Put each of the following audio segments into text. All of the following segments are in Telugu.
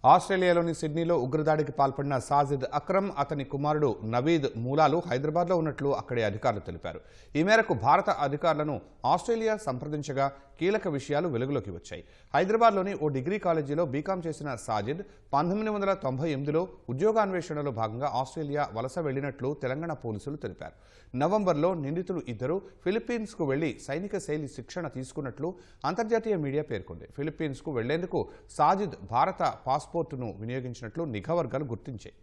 ఆస్ట్రేలియాలోని సిడ్నీలో ఉగ్రదాడికి పాల్పడిన సాజిద్ అక్రమ్, అతని కుమారుడు నవీద్ మూలాలు హైదరాబాద్లో ఉన్నట్లు అక్కడి అధికారులు తెలిపారు. ఈ మేరకు భారత అధికారులను ఆస్ట్రేలియా సంప్రదించగా కీలక విషయాలు వెలుగులోకి వచ్చాయి. హైదరాబాద్లోని ఓ డిగ్రీ కాలేజీలో బీకాం చేసిన సాజిద్ 1998లో ఉద్యోగాన్వేషణలో భాగంగా ఆస్ట్రేలియా వలస వెళ్లినట్లు తెలంగాణ పోలీసులు తెలిపారు. నవంబర్లో నిందితులు ఇద్దరు ఫిలిప్పీన్స్కు వెళ్లి సైనిక శైలి శిక్షణ తీసుకున్నట్లు అంతర్జాతీయ మీడియా పేర్కొంది. ఫిలిప్పీన్స్కు వెళ్లేందుకు సాజిద్ భారత పాస్పోర్టును వినియోగించినట్లు నిఘా వర్గాలు గుర్తించాయి.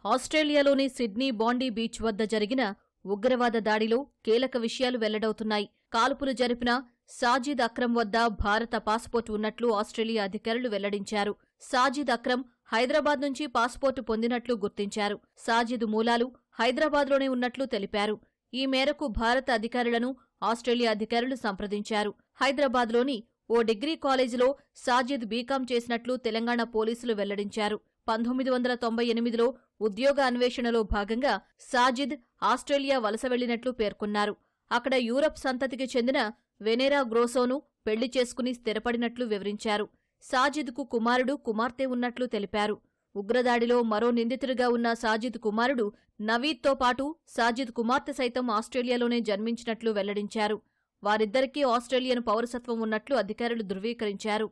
ఆస్ట్రేలియాలోని సిడ్నీ బాండీ బీచ్ వద్ద జరిగిన ఉగ్రవాద దాడిలో కీలక విషయాలు వెల్లడవుతున్నాయి. కాల్పులు జరిపిన సాజిద్ అక్రమ్ వద్ద భారత పాస్పోర్టు ఉన్నట్లు ఆస్ట్రేలియా అధికారులు వెల్లడించారు. సాజిద్ అక్రమ్ హైదరాబాద్ నుంచి పాస్పోర్టు పొందినట్లు గుర్తించారు. సాజిద్ మూలాలు హైదరాబాద్లోనే ఉన్నట్లు తెలిపారు. ఈ మేరకు భారత అధికారులను ఆస్ట్రేలియా అధికారులు సంప్రదించారు. హైదరాబాద్లోని ఓ డిగ్రీ కాలేజీలో సాజిద్ బీకాం చేసినట్లు తెలంగాణ పోలీసులు వెల్లడించారు. 1998లో ఉద్యోగ అన్వేషణలో భాగంగా సాజిద్ ఆస్ట్రేలియా వలస వెళ్లినట్లు పేర్కొన్నారు. అక్కడ యూరప్ సంతతికి చెందిన వెనెరా గ్రోసోను పెళ్లి చేసుకుని స్థిరపడినట్లు వివరించారు. సాజిద్కు కుమారుడు, కుమార్తె ఉన్నట్లు తెలిపారు. ఉగ్రదాడిలో మరో నిందితుడిగా ఉన్న సాజిద్ కుమారుడు నవీద్తో పాటు సాజిద్ కుమార్తె సైతం ఆస్ట్రేలియాలోనే జన్మించినట్లు వెల్లడించారు. వారిద్దరికీ ఆస్ట్రేలియన్ పౌరసత్వం ఉన్నట్లు అధికారులు ధృవీకరించారు.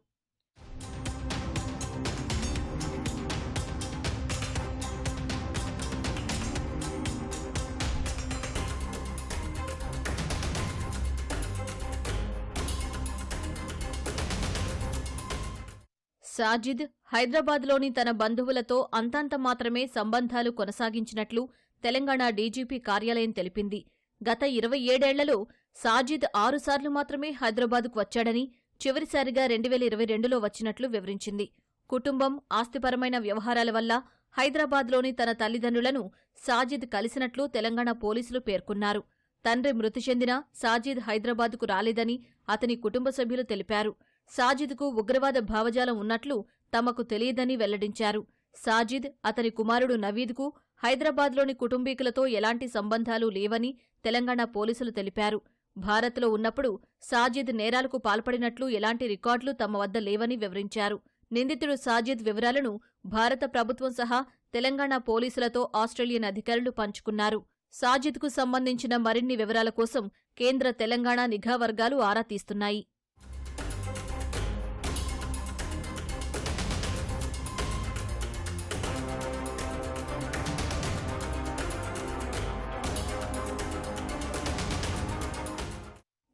సాజిద్ హైదరాబాద్లోని తన బంధువులతో అంతంత మాత్రమే సంబంధాలు కొనసాగించినట్లు తెలంగాణ డీజీపీ కార్యాలయం తెలిపింది. గత 27 ఏళ్లలో సాజిద్ 6 సార్లు మాత్రమే హైదరాబాద్కు వచ్చాడని, చివరిసారిగా 2022లో వచ్చినట్లు వివరించింది. కుటుంబం, ఆస్తిపరమైన వ్యవహారాల వల్ల హైదరాబాద్లోని తన తల్లిదండ్రులను సాజిద్ కలిసినట్లు తెలంగాణ పోలీసులు పేర్కొన్నారు. తండ్రి మృతి చెందిన సాజిద్ హైదరాబాద్కు రాలేదని అతని కుటుంబ సభ్యులు తెలిపారు. సాజిద్కు ఉగ్రవాద భావజాలం ఉన్నట్లు తమకు తెలియదని వెల్లడించారు. సాజిద్, అతని కుమారుడు నవీద్కు హైదరాబాద్లోని కుటుంబీకులతో ఎలాంటి సంబంధాలు లేవని తెలంగాణ పోలీసులు తెలిపారు. భారత్లో ఉన్నప్పుడు సాజిద్ నేరాలకు పాల్పడినట్లు ఎలాంటి రికార్డులు తమ వద్ద లేవని వివరించారు. నిందితుడు సాజిద్ వివరాలను భారత ప్రభుత్వం సహా తెలంగాణ పోలీసులతో ఆస్ట్రేలియన్ అధికారులు పంచుకున్నారు. సాజిద్కు సంబంధించిన మరిన్ని వివరాల కోసం కేంద్ర, తెలంగాణ నిఘా వర్గాలు ఆరా తీస్తున్నాయి.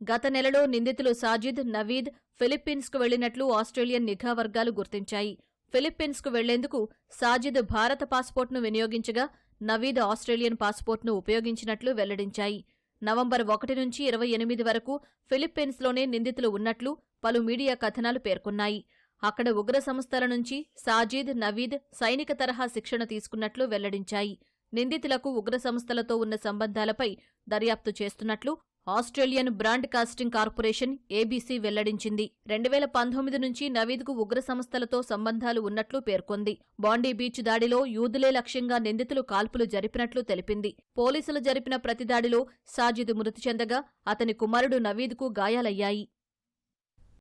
గత నెలలో నిందితులు సాజిద్, నవీద్ ఫిలిప్పీన్స్కు వెళ్లినట్లు ఆస్ట్రేలియన్ నిఘా వర్గాలు గుర్తించాయి. ఫిలిప్పీన్స్కు వెళ్లేందుకు సాజిద్ భారత పాస్పోర్ట్ను వినియోగించగా నవీద్ ఆస్ట్రేలియన్ పాస్పోర్ట్ను ఉపయోగించినట్లు వెల్లడించాయి. నవంబర్ 1 నుంచి 28 వరకు ఫిలిప్పీన్స్లోనే నిందితులు ఉన్నట్లు పలు మీడియా కథనాలు పేర్కొన్నాయి. అక్కడ ఉగ్ర సంస్థల నుంచి సాజిద్, నవీద్ సైనిక తరహా శిక్షణ తీసుకున్నట్లు వెల్లడించాయి. నిందితులకు ఉగ్ర సంస్థలతో ఉన్న సంబంధాలపై దర్యాప్తు చేస్తున్నట్లు Australian broadcasting corporation ABC వెల్లడించింది. 2019 నుంచి నవీద్కు ఉగ్ర సంస్థలతో సంబంధాలు ఉన్నట్లు పేర్కొంది. బాండీ బీచ్ దాడిలో యూదులే లక్ష్యంగా నిందితులు కాల్పులు జరిపినట్లు తెలిపింది. పోలీసులు జరిపిన ప్రతి దాడిలో సాజిద్ మృతి చెందగా అతని కుమారుడు నవీద్కు గాయాలయ్యాయి.